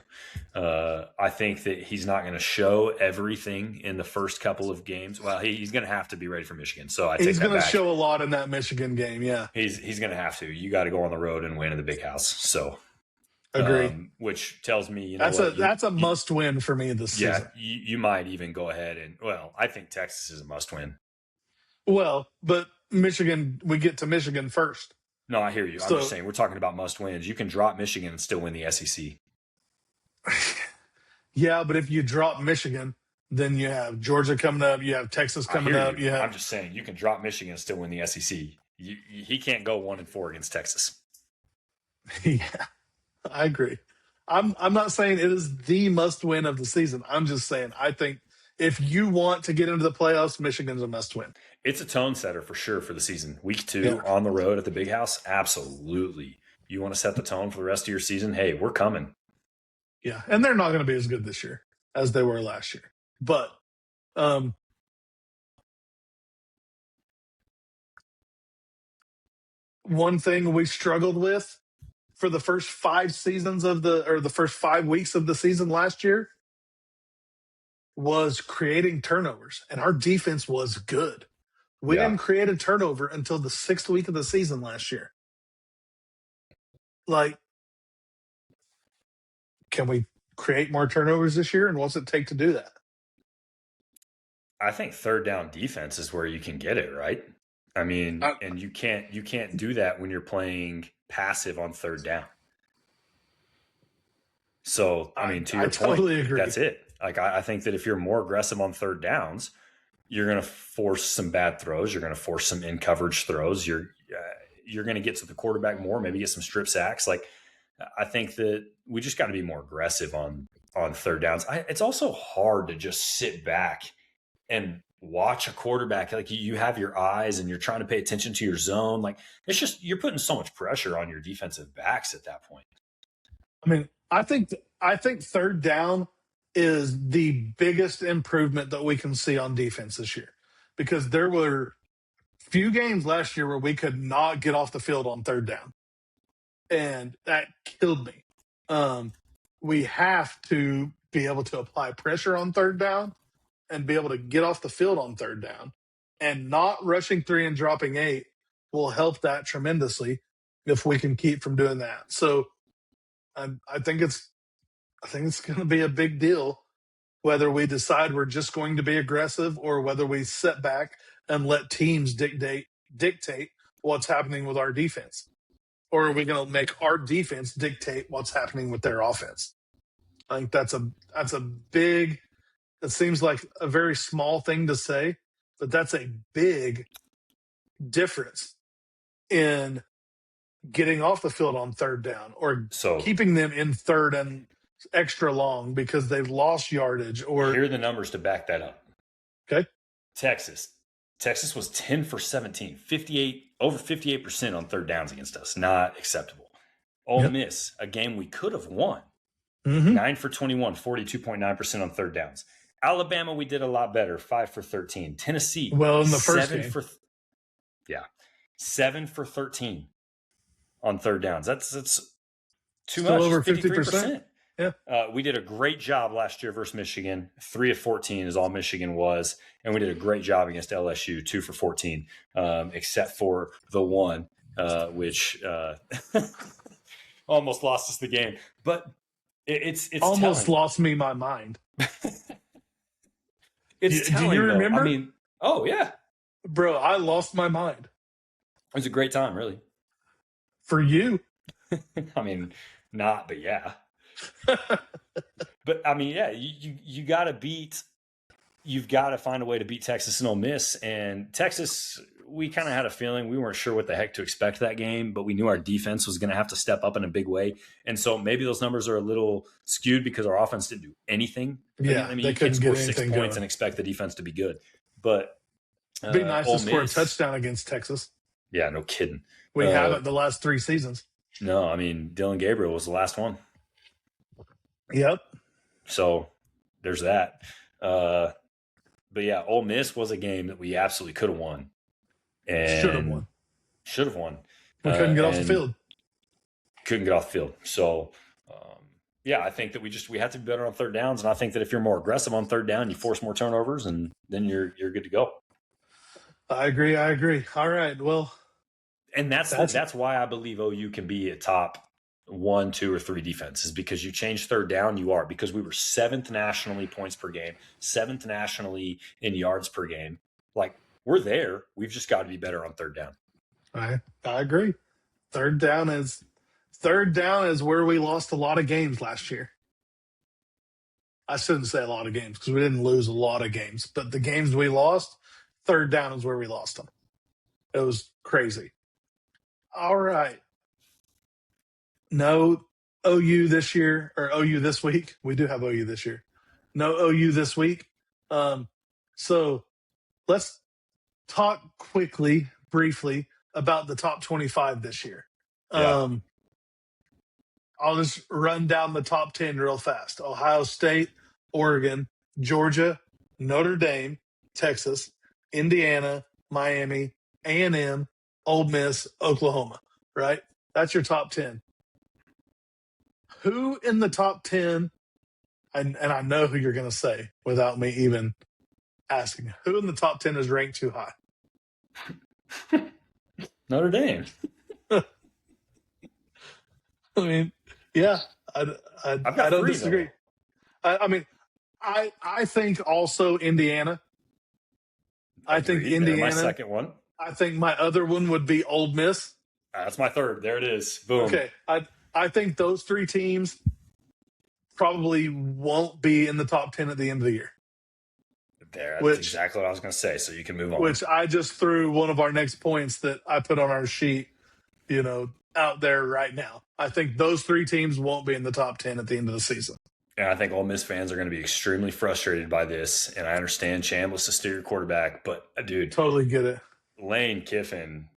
I think that he's not going to show everything in the first couple of games. Well, he's going to have to be ready for Michigan. So he's going to show a lot in that Michigan game. Yeah, he's going to have to. You got to go on the road and win in the big house. So agree. Which tells me that's a must win for me this season. Yeah, you might even go ahead and I think Texas is a must win. Well, but Michigan, we get to Michigan first. No, I hear you. I'm just saying we're talking about must wins. You can drop Michigan and still win the SEC. Yeah, but if you drop Michigan, then you have Georgia coming up. You have Texas coming up. I'm just saying you can drop Michigan and still win the SEC. He can't go 1-4 against Texas. Yeah, I agree. I'm not saying it is the must win of the season. I'm just saying I think if you want to get into the playoffs, Michigan's a must win. It's a tone setter for sure for the season. Week 2 on the road at the big house, absolutely. You want to set the tone for the rest of your season? Hey, we're coming. Yeah, and they're not going to be as good this year as they were last year. But one thing we struggled with for the first 5 seasons the first 5 weeks of the season last year was creating turnovers, and our defense was good. We didn't create a turnover until the 6th week of the season last year. Like, can we create more turnovers this year, and what's it take to do that? I think third down defense is where you can get it, right? I mean, and you can't do that when you're playing passive on third down. So, I mean, to your point, totally agree. That's it. Like, I think that if you're more aggressive on third downs, you're going to force some bad throws. You're going to force some in coverage throws. You're going to get to the quarterback more, maybe get some strip sacks. Like, I think that we just got to be more aggressive on third downs. It's also hard to just sit back and watch a quarterback. Like, you have your eyes and you're trying to pay attention to your zone. Like, it's just, you're putting so much pressure on your defensive backs at that point. I mean, I think third down is the biggest improvement that we can see on defense this year, because there were few games last year where we could not get off the field on third down, and that killed me. We have to be able to apply pressure on third down and be able to get off the field on third down, and not rushing 3 and dropping 8 will help that tremendously if we can keep from doing that. So I think it's going to be a big deal whether we decide we're just going to be aggressive or whether we sit back and let teams dictate what's happening with our defense. Or are we going to make our defense dictate what's happening with their offense? I think that's a big, it seems like a very small thing to say, but that's a big difference in getting off the field on third down or keeping them in third and extra long because they've lost yardage. Or here are the numbers to back that up. Okay. Texas was 10 for 17, over 58% on third downs against us. Not acceptable. Ole Miss, a game we could have won. 9 for 21, 42.9% on third downs. Alabama, we did a lot better, 5 for 13. Tennessee, in the first game. 7 for 13 on third downs. That's too Still much. Over 53%. Yeah. We did a great job last year versus Michigan. 3 of 14 is all Michigan was. And we did a great job against LSU, 2 for 14, except for the one, which almost lost us the game. But it's almost telling. lost me my mind. It's telling, do you remember? Though. I mean, oh, yeah. Bro, I lost my mind. It was a great time, really. For you. I mean, not, but yeah. But I mean, yeah, you got to beat. You've got to find a way to beat Texas and Ole Miss. And Texas, we kind of had a feeling we weren't sure what the heck to expect that game, but we knew our defense was going to have to step up in a big way. And so maybe those numbers are a little skewed because our offense didn't do anything. Yeah, I mean, they you can't couldn't score get 6 anything points going. and expect the defense to be good. But it'd be nice Ole to score Miss, a touchdown against Texas. Yeah, no kidding. We haven't the last 3 seasons. No, I mean, Dylan Gabriel was the last one. Yep. So there's that. But yeah, Ole Miss was a game that we absolutely could have won. And should have won. We couldn't get off the field. Couldn't get off the field. So, yeah, I think that we have to be better on third downs. And I think that if you're more aggressive on third down, you force more turnovers, and then you're good to go. I agree. All right. Well, and that's why I believe OU can be a top 1, 2, or 3 defense, is because you change third down. You are, because we were 7th nationally points per game, 7th nationally in yards per game. Like, we're there. We've just got to be better on third down. I agree. Third down is where we lost a lot of games last year. I shouldn't say a lot of games because we didn't lose a lot of games, but the games we lost, third down is where we lost them. It was crazy. All right. No OU this year, or OU this week. We do have OU this year. No OU this week. So let's talk briefly about the top 25 this year. Yeah. I'll just run down the top 10 real fast. Ohio State, Oregon, Georgia, Notre Dame, Texas, Indiana, Miami, A&M, Ole Miss, Oklahoma, right? That's your top 10. Who in the top 10, and I know who you're going to say without me even asking, who in the top 10 is ranked too high? Notre Dame. I mean, yeah, I don't disagree. I mean, I think also Indiana. I think Indiana. My second one. I think my other one would be Ole Miss. That's my third. There it is. Boom. Okay. I think those 3 teams probably won't be in the top 10 at the end of the year. That's exactly what I was going to say. So you can move on. Which I just threw one of our next points that I put on our sheet, out there right now. I think those 3 teams won't be in the top 10 at the end of the season. And I think Ole Miss fans are going to be extremely frustrated by this. And I understand Chambliss is still your quarterback, but dude, totally get it. Lane Kiffin,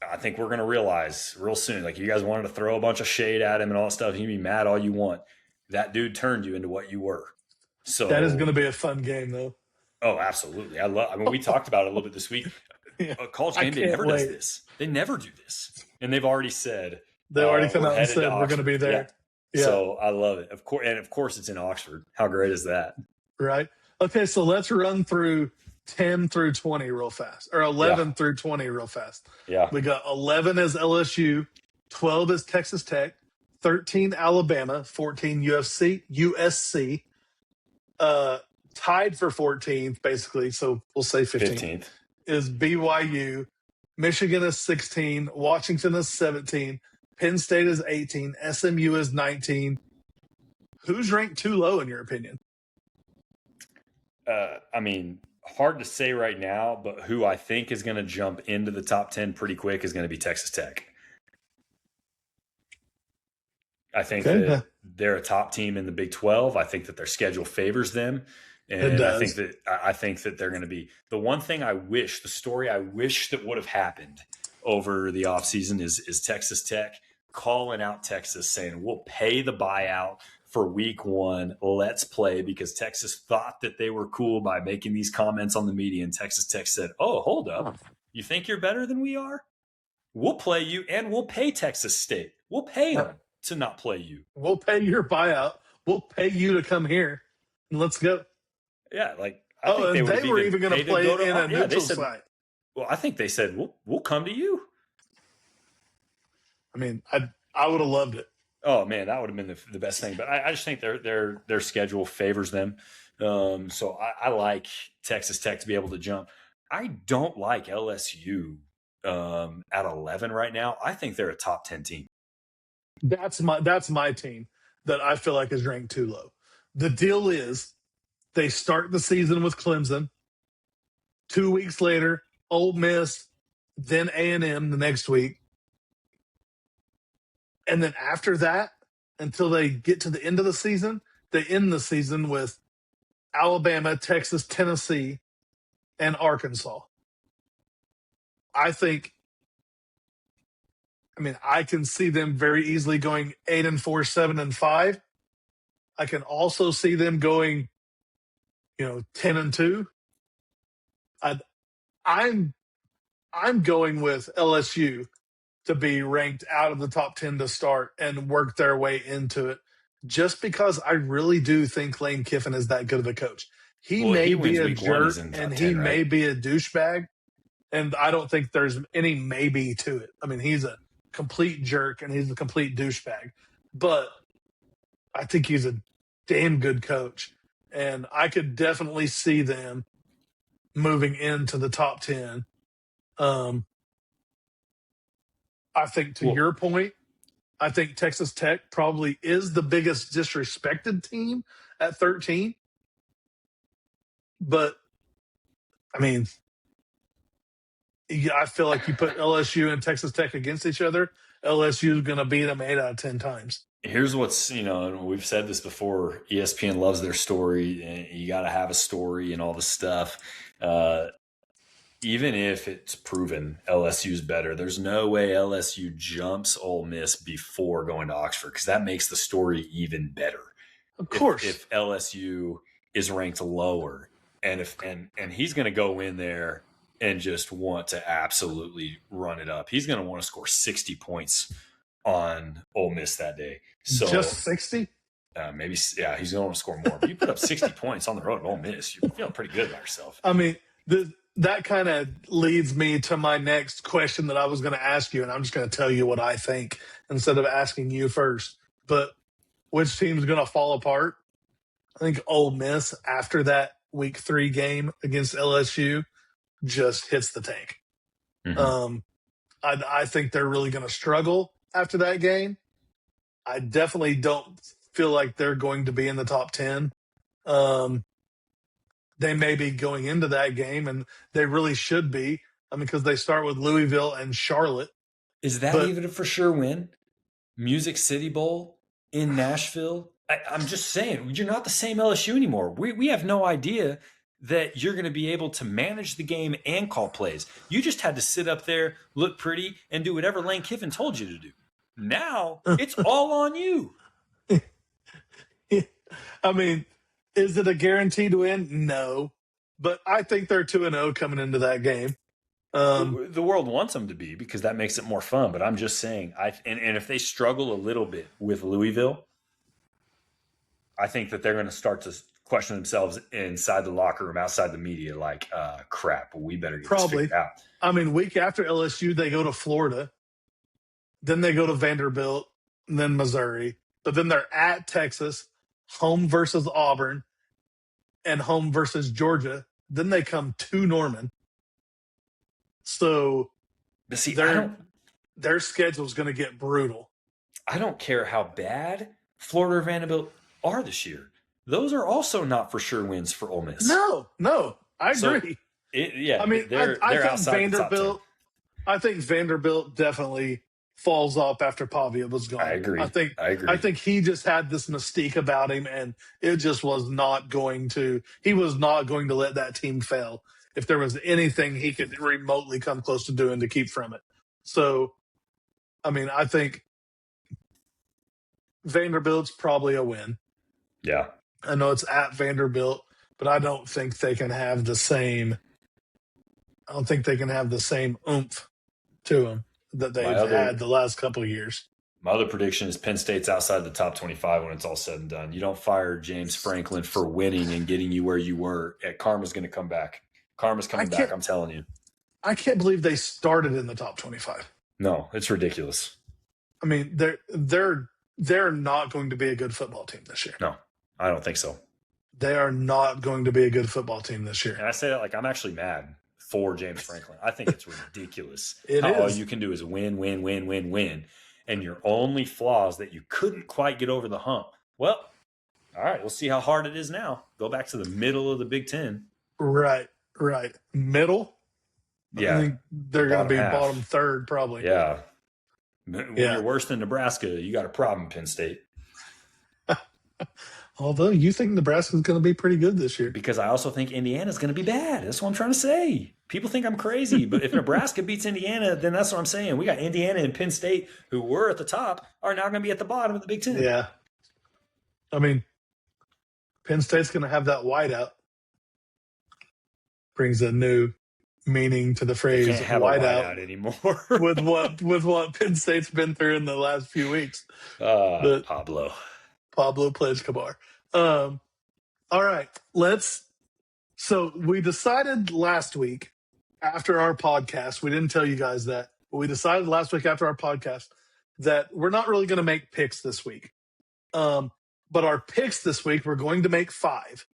I think we're going to realize real soon, like, you guys wanted to throw a bunch of shade at him and all that stuff. You can be mad all you want. That dude turned you into what you were. So that is going to be a fun game, though. Oh, absolutely. I mean, we talked about it a little bit this week. Yeah. College game day never does this. They never do this. And they've already said. They already come out and said we're going to be there. Yeah. So I love it. Of course, it's in Oxford. How great is that? Right. Okay, so let's run through 10 through 20 real fast, or 11 through 20 real fast. Yeah. We got 11 as LSU, 12 as Texas Tech, 13 Alabama, 14 USC, tied for 14th, basically, so we'll say 15th. Is BYU. Michigan is 16, Washington is 17, Penn State is 18, SMU is 19. Who's ranked too low in your opinion? I mean, hard to say right now, but who I think is going to jump into the top 10 pretty quick is going to be Texas Tech. I think that they're a top team in the Big 12. I think that their schedule favors them. And I think that they're going to be the one thing the story I wish that would have happened over the offseason is Texas Tech calling out Texas saying, we'll pay the buyout for week 1. Let's play, because Texas thought that they were cool by making these comments on the media. And Texas Tech said, oh, hold up. You think you're better than we are? We'll play you and we'll pay Texas State. We'll pay them. to not play you. We'll pay your buyout. We'll pay you to come here, and let's go. Yeah, like I think and they were even going to play in a neutral site. Well, I think they said we'll come to you. I mean, I would have loved it. Oh man, that would have been the best thing. But I just think their schedule favors them. So I like Texas Tech to be able to jump. I don't like LSU at 11 right now. I think they're a top 10 team. That's my team that I feel like is ranked too low. The deal is they start the season with Clemson. 2 weeks later, Ole Miss, then A&M the next week. And then after that, until they get to the end of the season, they end the season with Alabama, Texas, Tennessee, and Arkansas. I can see them very easily going 8-4, 7-5. I can also see them going, 10-2. I'm going with LSU to be ranked out of the top 10 to start and work their way into it, just because I really do think Lane Kiffin is that good of a coach. He may be a jerk and he may be a douchebag, and I don't think there's any maybe to it. I mean, he's a complete jerk and he's a complete douchebag, but I think he's a damn good coach, and I could definitely see them moving into the top 10. I think your point, I think Texas Tech probably is the biggest disrespected team at 13. But, I mean, I feel like you put LSU and Texas Tech against each other, LSU is going to beat them 8 out of 10 times. Here's what's, and we've said this before, ESPN loves their story, and you got to have a story and all this stuff. Even if it's proven LSU's better, there's no way LSU jumps Ole Miss before going to Oxford, because that makes the story even better. Of course. If LSU is ranked lower, and he's going to go in there and just want to absolutely run it up. He's going to want to score 60 points on Ole Miss that day. So just 60? Maybe, yeah, he's going to want to score more. But you put up 60 points on the road at Ole Miss, you're feeling pretty good about yourself. I mean, that kind of leads me to my next question that I was going to ask you, and I'm just going to tell you what I think instead of asking you first. But which team's going to fall apart? I think Ole Miss, after that Week 3 game against LSU, just hits the tank. Mm-hmm. I think they're really going to struggle after that game. I definitely don't feel like they're going to be in the top 10. They may be going into that game, and they really should be. I mean, because they start with Louisville and Charlotte. Is that even a for sure win? Music City Bowl in Nashville? I'm just saying, you're not the same LSU anymore. We have no idea that you're going to be able to manage the game and call plays. You just had to sit up there, look pretty, and do whatever Lane Kiffin told you to do. Now, it's all on you. I mean, is it a guaranteed win? No. But I think they're 2-0 coming into that game. The world wants them to be, because that makes it more fun. But I'm just saying, and if they struggle a little bit with Louisville, I think that they're going to start to question themselves inside the locker room, outside the media, like, crap, we better get this figured out. I mean, week after LSU, they go to Florida. Then they go to Vanderbilt, and then Missouri. But then they're at Texas, home versus Auburn, and home versus Georgia. Then they come to Norman. So their schedule is going to get brutal. I don't care how bad Florida or Vanderbilt are this year. Those are also not for sure wins for Ole Miss. No, I agree. I mean, they're outside Vanderbilt. I think Vanderbilt definitely falls off after Pavia was gone. I agree. I think he just had this mystique about him, and it just was not going to. He was not going to let that team fail if there was anything he could remotely come close to doing to keep from it. So, I mean, I think Vanderbilt's probably a win. Yeah. I know it's at Vanderbilt, but I don't think they can have the same. I don't think they can have the same oomph to them that they've had the last couple of years. My other prediction is Penn State's outside the top 25 when it's all said and done. You don't fire James Franklin for winning and getting you where you were. Karma's going to come back. Karma's coming back, I'm telling you. I can't believe they started in the top 25. No, it's ridiculous. I mean, they're not going to be a good football team this year. No, I don't think so. They are not going to be a good football team this year. And I say that like I'm actually mad for James Franklin. I think it's ridiculous. All you can do is win, win, win, win, win. And your only flaw is that you couldn't quite get over the hump. Well, all right, we'll see how hard it is now. Go back to the middle of the Big Ten. Right. Middle? Yeah. I think they're going to be bottom third probably. Yeah. When you're worse than Nebraska, you got a problem, Penn State. Although you think Nebraska's going to be pretty good this year. Because I also think Indiana's going to be bad. That's what I'm trying to say. People think I'm crazy, but if Nebraska beats Indiana, then that's what I'm saying. We got Indiana and Penn State, who were at the top, are now going to be at the bottom of the Big Ten. Yeah. I mean, Penn State's going to have that whiteout. Brings a new meaning to the phrase can't have whiteout anymore. with what Penn State's been through in the last few weeks. Pablo Pledge-Cabar. All right, so we decided last week after our podcast, we didn't tell you guys that, but we decided last week after our podcast that we're not really going to make picks this week. But our picks this week, we're going to make 5.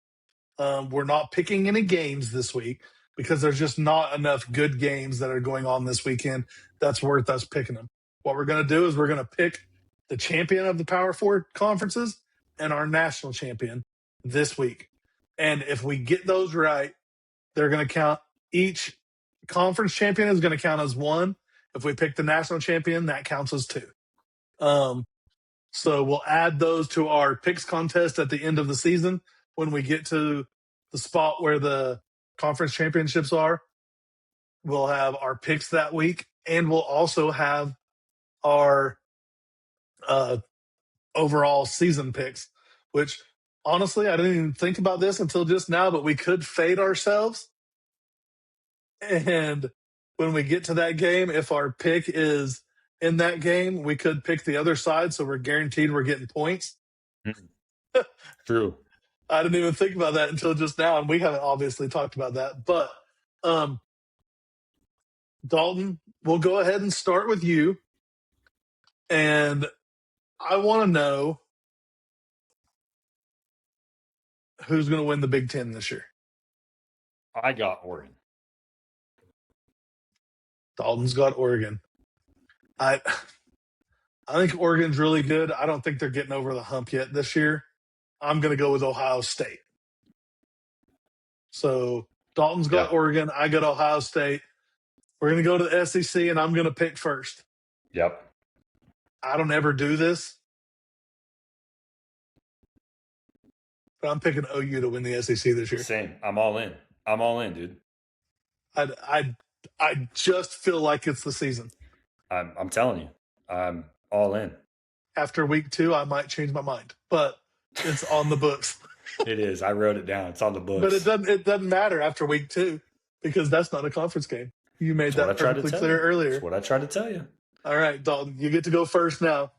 We're not picking any games this week because there's just not enough good games that are going on this weekend that's worth us picking them. What we're going to do is we're going to pick the champion of the Power 4 conferences and our national champion this week. And if we get those right, they're going to count. Each conference champion is going to count as 1. If we pick the national champion, that counts as 2. So we'll add those to our picks contest at the end of the season when we get to the spot where the conference championships are. We'll have our picks that week, and we'll also have our overall season picks, which honestly, I didn't even think about this until just now, but we could fade ourselves. And when we get to that game, if our pick is in that game, we could pick the other side, so we're guaranteed we're getting points. True. I didn't even think about that until just now, and we haven't obviously talked about that. But, Dalton, we'll go ahead and start with you. And I want to know who's going to win the Big Ten this year. I got Oregon. Dalton's got Oregon. I think Oregon's really good. I don't think they're getting over the hump yet this year. I'm going to go with Ohio State. So Dalton's got Oregon. I got Ohio State. We're going to go to the SEC, and I'm going to pick first. Yep. I don't ever do this, but I'm picking OU to win the SEC this year. Same. I'm all in, dude. I just feel like it's the season. I'm telling you, I'm all in. After week 2, I might change my mind, but it's on the books. It is. I wrote it down. It's on the books. But it doesn't matter after week 2 because that's not a conference game. You made that perfectly clear earlier. That's what I tried to tell you. All right, Dalton, you get to go first now.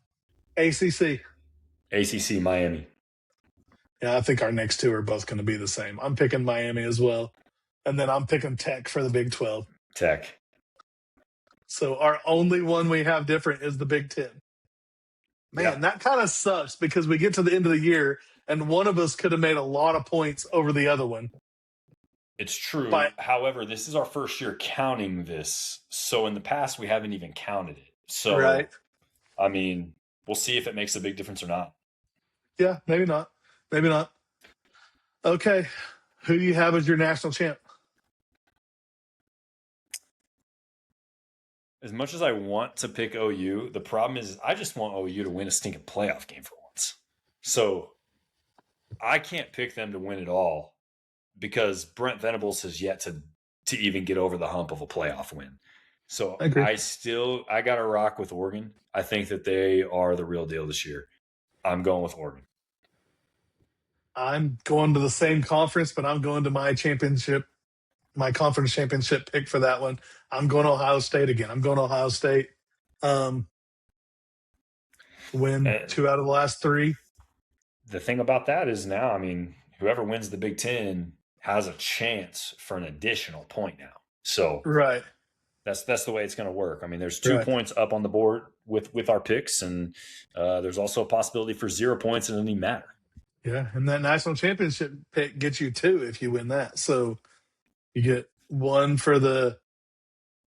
ACC, Miami. Yeah, I think our next 2 are both going to be the same. I'm picking Miami as well. And then I'm picking Tech for the Big 12. Tech. So our only one we have different is the Big 10. Man, that kind of sucks because we get to the end of the year and one of us could have made a lot of points over the other one. It's true. However, this is our first year counting this. So in the past, we haven't even counted it. So, right. I mean, we'll see if it makes a big difference or not. Yeah, maybe not. Maybe not. Okay. Who do you have as your national champ? As much as I want to pick OU, the problem is I just want OU to win a stinking playoff game for once. So I can't pick them to win it all because Brent Venables has yet to even get over the hump of a playoff win. So I got to rock with Oregon. I think that they are the real deal this year. I'm going with Oregon. I'm going to the same conference, but I'm going to my conference championship pick for that one. I'm going to Ohio State again. I'm going to Ohio State. win 2 out of the last 3. The thing about that is now, I mean, whoever wins the Big Ten has a chance for an additional point now. So Right. that's the way it's going to work. I mean, there's 2 points up on the board with our picks, and there's also a possibility for 0 points in any matter. Yeah, and that national championship pick gets you 2 if you win that. So you get 1 for the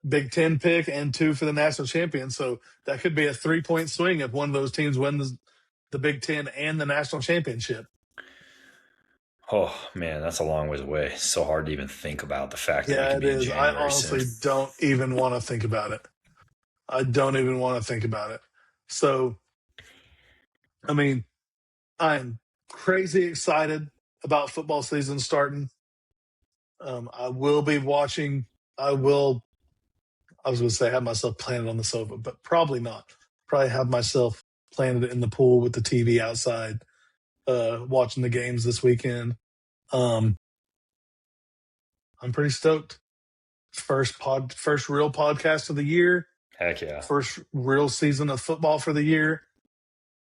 Big Ten pick and 2 for the national champion. So that could be a 3-point swing if one of those teams wins the Big Ten and the national championship. Oh, man, that's a long ways away. It's so hard to even think about the fact that we Yeah, could it be in is. January I honestly soon. don't even want to think about it. I don't even want to think about it. So, I mean, I'm crazy excited about football season starting. I will be watching. I was going to say have myself planted on the sofa, but probably not. Probably have myself planted in the pool with the TV outside, watching the games this weekend. I'm pretty stoked. First real podcast of the year. Heck yeah. First real season of football for the year.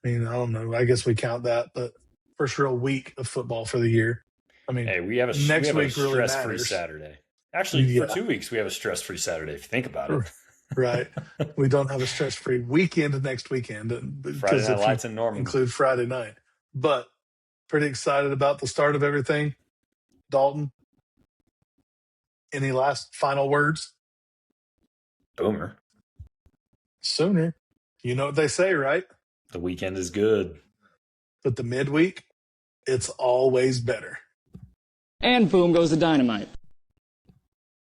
I mean, I don't know. I guess we count that, but first real week of football for the year. I mean, hey, we have a stress-free Saturday. Actually, for 2 weeks, we have a stress-free Saturday, if you think about it. Right. We don't have a stress-free weekend next weekend. Friday Night Lights in Norman. Include Friday night. But pretty excited about the start of everything. Dalton, any last final words? Boomer. Sooner. You know what they say, right? The weekend is good. But the midweek, it's always better. And boom goes the dynamite.